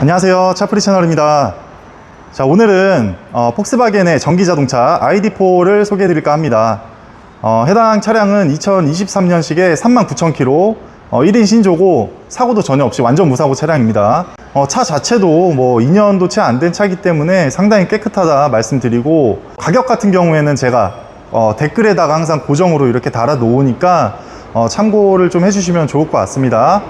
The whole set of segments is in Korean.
안녕하세요, 차프리 채널입니다. 자, 오늘은 폭스바겐의 전기자동차 ID4를 소개해 드릴까 합니다. 해당 차량은 2023년식의 39,000km 1인 신조고 사고도 전혀 없이 완전 무사고 차량입니다. 차 자체도 뭐 2년도 채 안 된 차이기 때문에 상당히 깨끗하다 말씀드리고, 가격 같은 경우에는 제가 댓글에다가 항상 고정으로 이렇게 달아 놓으니까 참고를 좀 해주시면 좋을 것 같습니다.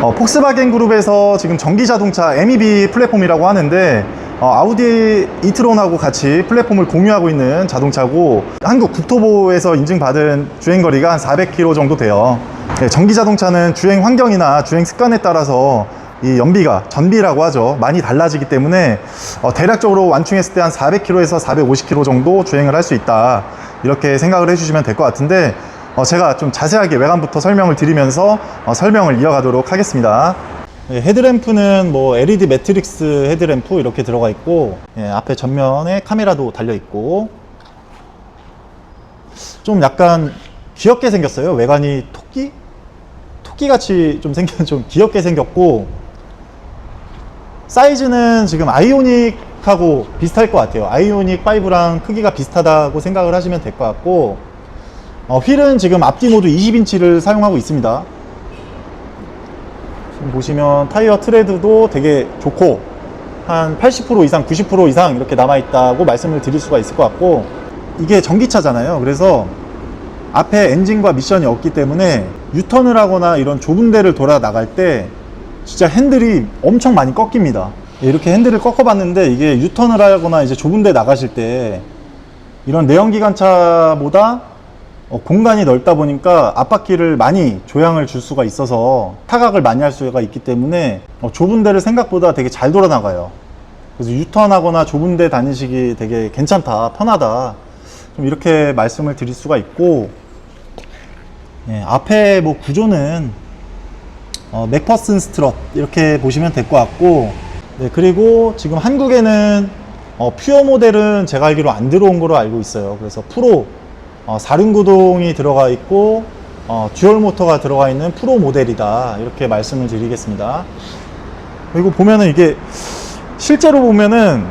폭스바겐 그룹에서 지금 전기자동차 MEB 플랫폼이라고 하는데, 아우디 이트론하고 같이 플랫폼을 공유하고 있는 자동차고, 한국 국토부에서 인증받은 주행거리가 한 400km 정도 돼요. 네, 전기자동차는 주행 환경이나 주행 습관에 따라서 이 연비가, 전비라고 하죠, 많이 달라지기 때문에 대략적으로 완충했을 때 한 400km에서 450km 정도 주행을 할 수 있다, 이렇게 생각을 해주시면 될 것 같은데, 제가 좀 자세하게 외관부터 설명을 드리면서 설명을 이어가도록 하겠습니다. 헤드램프는 뭐 LED 매트릭스 헤드램프 이렇게 들어가 있고, 앞에 전면에 카메라도 달려 있고, 좀 약간 귀엽게 생겼어요. 외관이 토끼같이 좀 귀엽게 생겼고, 사이즈는 지금 아이오닉하고 비슷할 것 같아요. 아이오닉 5랑 크기가 비슷하다고 생각을 하시면 될 것 같고, 휠은 지금 앞뒤 모두 20인치를 사용하고 있습니다. 지금 보시면 타이어 트레드도 되게 좋고, 한 80% 이상, 90% 이상 이렇게 남아있다고 말씀을 드릴 수가 있을 것 같고, 이게 전기차잖아요. 그래서 앞에 엔진과 미션이 없기 때문에 유턴을 하거나 이런 좁은 데를 돌아 나갈 때 진짜 핸들이 엄청 많이 꺾입니다. 이렇게 핸들을 꺾어 봤는데, 이게 유턴을 하거나 이제 좁은 데 나가실 때 이런 내연기관차보다 공간이 넓다 보니까 앞바퀴를 많이 조향을 줄 수가 있어서 타각을 많이 할 수가 있기 때문에 좁은 데를 생각보다 되게 잘 돌아 나가요. 그래서 유턴하거나 좁은 데 다니시기 되게 괜찮다, 편하다, 좀 이렇게 말씀을 드릴 수가 있고, 앞에 뭐 구조는 맥퍼슨 스트럿 이렇게 보시면 될 것 같고, 그리고 지금 한국에는 퓨어 모델은 제가 알기로 안 들어온 거로 알고 있어요. 그래서 프로 4륜구동이 들어가 있고 듀얼 모터가 들어가 있는 프로 모델이다, 이렇게 말씀을 드리겠습니다. 그리고 보면은 이게 실제로 보면은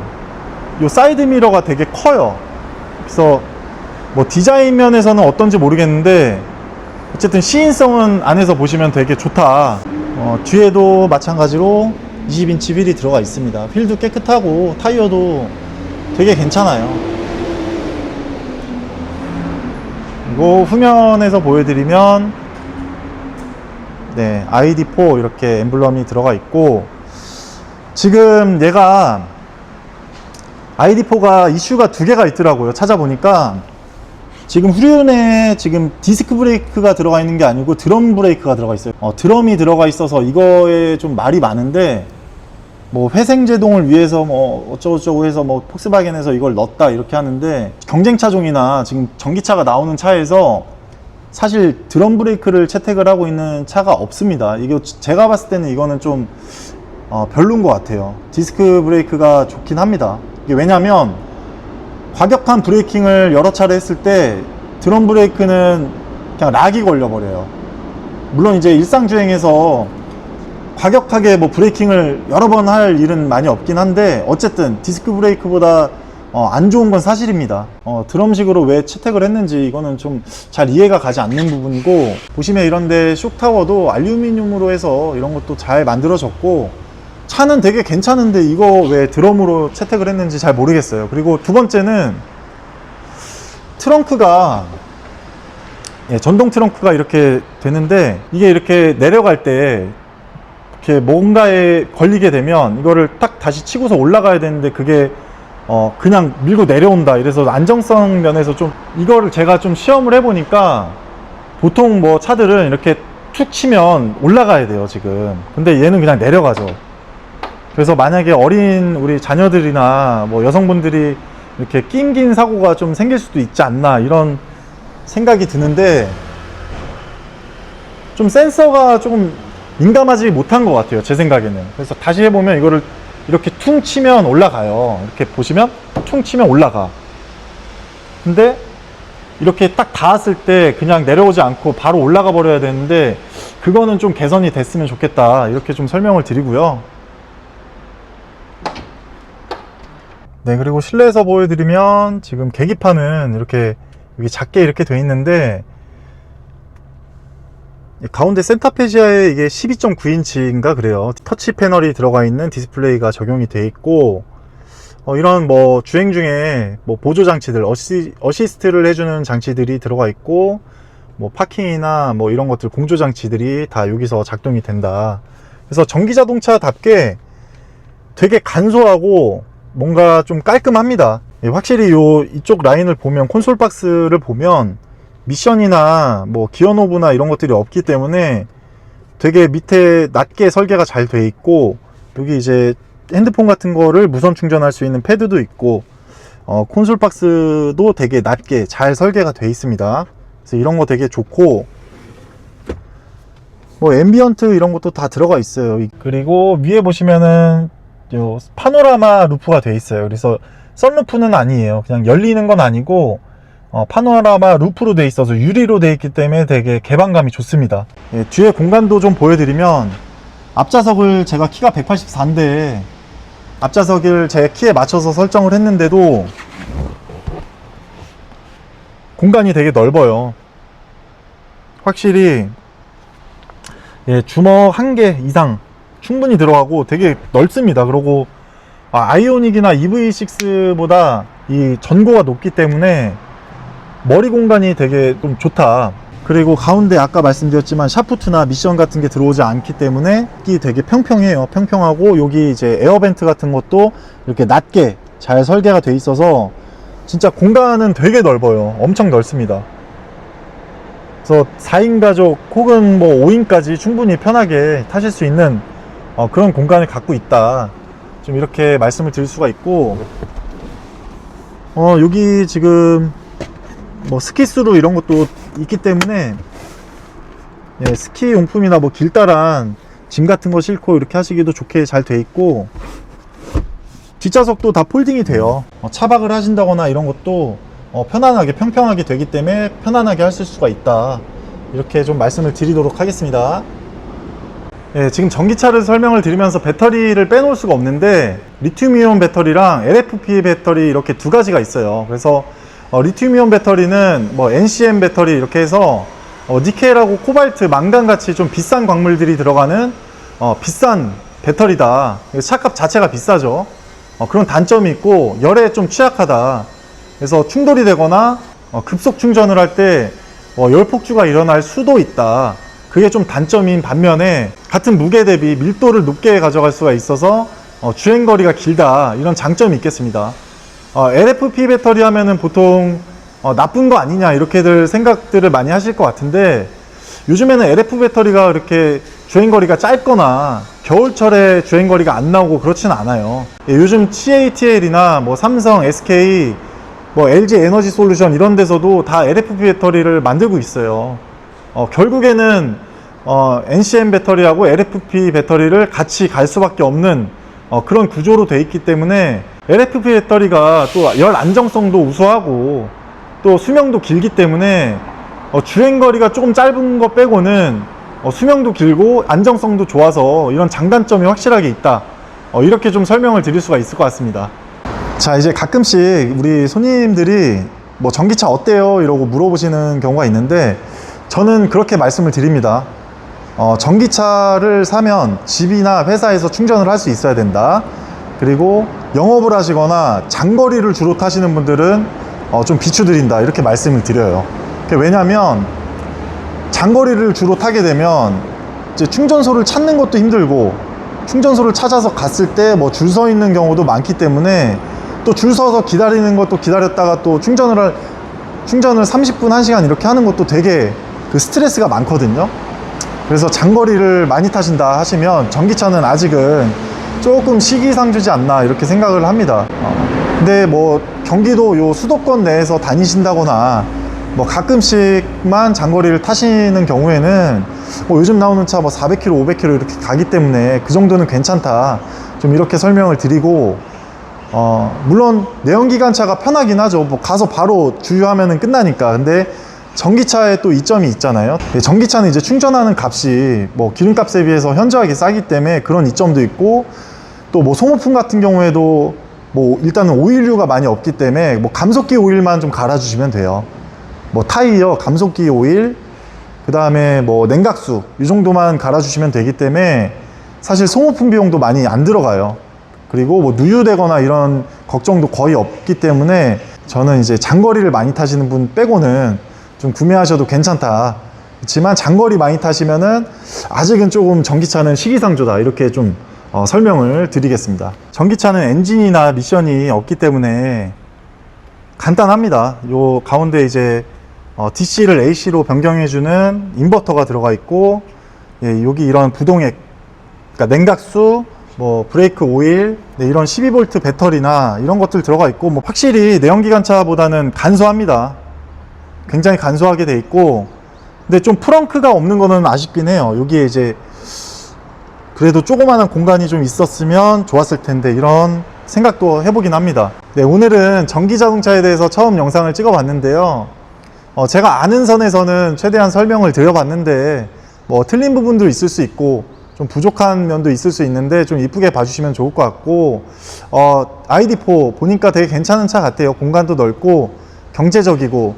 이 사이드 미러가 되게 커요. 그래서 뭐 디자인 면에서는 어떤지 모르겠는데, 어쨌든 시인성은 안에서 보시면 되게 좋다. 뒤에도 마찬가지로 20인치 휠이 들어가 있습니다. 휠도 깨끗하고 타이어도 되게 괜찮아요. 그리고 후면에서 보여드리면 ID4 이렇게 엠블럼이 들어가 있고, 지금 얘가 ID4가 이슈가 두 개가 있더라고요. 찾아보니까 지금 후륜에 지금 디스크 브레이크가 들어가 있는 게 아니고 드럼 브레이크가 들어가 있어요. 드럼이 들어가 있어서 이거에 좀 말이 많은데, 뭐 회생 제동을 위해서 뭐 어쩌고저쩌고 해서 뭐 폭스바겐에서 이걸 넣었다 이렇게 하는데, 경쟁차종이나 지금 전기차가 나오는 차에서 사실 드럼 브레이크를 채택을 하고 있는 차가 없습니다. 이거 제가 봤을 때는 이거는 좀 별로인 것 같아요. 디스크 브레이크가 좋긴 합니다. 이게 왜냐면 과격한 브레이킹을 여러 차례 했을 때 드럼 브레이크는 그냥 락이 걸려 버려요. 물론 이제 일상주행에서 과격하게 뭐 브레이킹을 여러 번 할 일은 많이 없긴 한데, 어쨌든 디스크 브레이크보다 안 좋은 건 사실입니다. 드럼식으로 왜 채택을 했는지 이거는 좀 잘 이해가 가지 않는 부분이고, 보시면 이런데 쇽타워도 알루미늄으로 해서 이런 것도 잘 만들어졌고, 차는 되게 괜찮은데 이거 왜 드럼으로 채택을 했는지 잘 모르겠어요. 그리고 두 번째는 트렁크가 전동 트렁크가 이렇게 되는데, 이게 이렇게 내려갈 때 이렇게 뭔가에 걸리게 되면 이거를 딱 다시 치고서 올라가야 되는데, 그게 그냥 밀고 내려온다. 이래서 안정성 면에서 좀, 이거를 제가 좀 시험을 해보니까 보통 뭐 차들은 이렇게 툭 치면 올라가야 돼요 지금. 근데 얘는 그냥 내려가죠. 그래서 만약에 어린 우리 자녀들이나 뭐 여성분들이 이렇게 낑긴 사고가 좀 생길 수도 있지 않나, 이런 생각이 드는데, 좀 센서가 조금 민감하지 못한 것 같아요, 제 생각에는. 그래서 다시 해보면 이거를 이렇게 퉁 치면 올라가요. 이렇게 보시면 퉁 치면 올라가. 근데 이렇게 딱 닿았을 때 그냥 내려오지 않고 바로 올라가 버려야 되는데, 그거는 좀 개선이 됐으면 좋겠다, 이렇게 좀 설명을 드리고요. 네, 그리고 실내에서 보여드리면 지금 계기판은 이렇게 여기 작게 이렇게 돼 있는데 가운데 센터페지아에 이게 12.9인치인가 그래요. 터치 패널이 들어가 있는 디스플레이가 적용이 돼 있고 이런 뭐 주행 중에 뭐 보조 장치들 어시스트를 해주는 장치들이 들어가 있고 뭐 파킹이나 뭐 이런 것들 공조 장치들이 다 여기서 작동이 된다. 그래서 전기 자동차답게 되게 간소하고 뭔가 좀 깔끔합니다. 확실히 이쪽 라인을 보면 콘솔 박스를 보면 미션이나 뭐 기어 노브나 이런 것들이 없기 때문에 되게 밑에 낮게 설계가 잘 돼 있고 여기 이제 핸드폰 같은 거를 무선 충전할 수 있는 패드도 있고 콘솔 박스도 되게 낮게 잘 설계가 돼 있습니다. 그래서 이런 거 되게 좋고 뭐 앰비언트 이런 것도 다 들어가 있어요. 그리고 위에 보시면은 요 파노라마 루프가 돼 있어요. 그래서 썬루프는 아니에요. 그냥 열리는 건 아니고 파노라마 루프로 돼 있어서 유리로 돼 있기 때문에 되게 개방감이 좋습니다. 예, 뒤에 공간도 좀 보여드리면 앞좌석을 제가 키가 184인데 앞좌석을 제 키에 맞춰서 설정을 했는데도 공간이 되게 넓어요. 확실히 예, 주먹 1개 이상 충분히 들어가고 되게 넓습니다. 그리고 아이오닉이나 EV6보다 이 전고가 높기 때문에 머리 공간이 되게 좀 좋다. 그리고 가운데 아까 말씀드렸지만 샤프트나 미션 같은 게 들어오지 않기 때문에 이 되게 평평해요. 평평하고 여기 이제 에어벤트 같은 것도 이렇게 낮게 잘 설계가 돼 있어서 진짜 공간은 되게 넓어요. 엄청 넓습니다. 그래서 4인 가족 혹은 뭐 5인까지 충분히 편하게 타실 수 있는 그런 공간을 갖고 있다. 좀 이렇게 말씀을 드릴 수가 있고 여기 지금 뭐 스키스루 이런 것도 있기 때문에 예, 스키 용품이나 뭐 길다란 짐 같은 거 싣고 이렇게 하시기도 좋게 잘 돼 있고 뒷좌석도 다 폴딩이 돼요. 차박을 하신다거나 이런 것도 편안하게 평평하게 되기 때문에 편안하게 하실 수가 있다. 이렇게 좀 말씀을 드리도록 하겠습니다. 예, 지금 전기차를 설명을 드리면서 배터리를 빼놓을 수가 없는데 리튬이온 배터리랑 LFP 배터리 이렇게 두 가지가 있어요. 그래서 리튬이온 배터리는 뭐 NCM 배터리 이렇게 해서 니켈하고 코발트, 망간 같이 좀 비싼 광물들이 들어가는 비싼 배터리다. 차값 자체가 비싸죠. 그런 단점이 있고 열에 좀 취약하다. 그래서 충돌이 되거나 급속 충전을 할 때 열폭주가 일어날 수도 있다. 그게 좀 단점인 반면에 같은 무게 대비 밀도를 높게 가져갈 수가 있어서 주행거리가 길다. 이런 장점이 있겠습니다. LFP 배터리 하면은 보통 나쁜 거 아니냐 이렇게들 생각들을 많이 하실 것 같은데 요즘에는 LFP 배터리가 그렇게 주행거리가 짧거나 겨울철에 주행거리가 안 나오고 그렇진 않아요. 예, 요즘 CATL이나 뭐 삼성, SK, 뭐 LG 에너지 솔루션 이런 데서도 다 LFP 배터리를 만들고 있어요. 결국에는 NCM 배터리하고 LFP 배터리를 같이 갈 수밖에 없는 그런 구조로 돼 있기 때문에 LFP 배터리가 또 열 안정성도 우수하고 또 수명도 길기 때문에 주행거리가 조금 짧은 거 빼고는 수명도 길고 안정성도 좋아서 이런 장단점이 확실하게 있다. 이렇게 좀 설명을 드릴 수가 있을 것 같습니다. 자, 이제 가끔씩 우리 손님들이 뭐 전기차 어때요? 이러고 물어보시는 경우가 있는데 저는 그렇게 말씀을 드립니다. 전기차를 사면 집이나 회사에서 충전을 할 수 있어야 된다. 그리고 영업을 하시거나 장거리를 주로 타시는 분들은 좀 비추드린다. 이렇게 말씀을 드려요. 왜냐면 장거리를 주로 타게 되면 이제 충전소를 찾는 것도 힘들고 충전소를 찾아서 갔을 때 뭐 줄 서 있는 경우도 많기 때문에 또 줄 서서 기다리는 것도 기다렸다가 또 충전을 30분, 1시간 이렇게 하는 것도 되게 그 스트레스가 많거든요. 그래서 장거리를 많이 타신다 하시면 전기차는 아직은 조금 시기상주지 않나 이렇게 생각을 합니다. 근데 뭐 경기도 요 수도권 내에서 다니신다거나 뭐 가끔씩만 장거리를 타시는 경우에는 뭐 요즘 나오는 차 뭐 400km, 500km 이렇게 가기 때문에 그 정도는 괜찮다. 좀 이렇게 설명을 드리고 물론 내연기관차가 편하긴 하죠. 뭐 가서 바로 주유하면은 끝나니까. 근데 전기차에 또 이점이 있잖아요. 전기차는 이제 충전하는 값이 뭐 기름값에 비해서 현저하게 싸기 때문에 그런 이점도 있고 또 뭐 소모품 같은 경우에도 뭐 일단은 오일류가 많이 없기 때문에 뭐 감속기 오일만 좀 갈아주시면 돼요. 뭐 타이어, 감속기 오일, 그 다음에 뭐 냉각수 이 정도만 갈아주시면 되기 때문에 사실 소모품 비용도 많이 안 들어가요. 그리고 뭐 누유되거나 이런 걱정도 거의 없기 때문에 저는 이제 장거리를 많이 타시는 분 빼고는 좀 구매하셔도 괜찮다. 그렇지만 장거리 많이 타시면은 아직은 조금 전기차는 시기상조다, 이렇게 좀 설명을 드리겠습니다. 전기차는 엔진이나 미션이 없기 때문에 간단합니다. 요 가운데 이제 DC를 AC로 변경해주는 인버터가 들어가 있고, 예, 여기 이런 부동액, 그러니까 냉각수, 뭐 브레이크 오일, 네, 이런 12V 배터리나 이런 것들 들어가 있고, 뭐 확실히 내연기관차보다는 간소합니다. 굉장히 간소하게 돼 있고, 근데 좀 프렁크가 없는 거는 아쉽긴 해요. 여기에 이제 그래도 조그마한 공간이 좀 있었으면 좋았을 텐데, 이런 생각도 해보긴 합니다. 네, 오늘은 전기 자동차에 대해서 처음 영상을 찍어 봤는데요. 제가 아는 선에서는 최대한 설명을 드려봤는데, 뭐 틀린 부분도 있을 수 있고 좀 부족한 면도 있을 수 있는데 좀 이쁘게 봐주시면 좋을 것 같고, ID4 보니까 되게 괜찮은 차 같아요. 공간도 넓고 경제적이고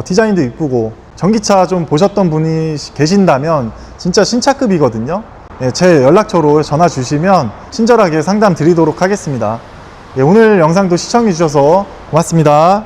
디자인도 이쁘고, 전기차 좀 보셨던 분이 계신다면 진짜 신차급이거든요. 예, 제 연락처로 전화 주시면 친절하게 상담 드리도록 하겠습니다. 예, 오늘 영상도 시청해 주셔서 고맙습니다.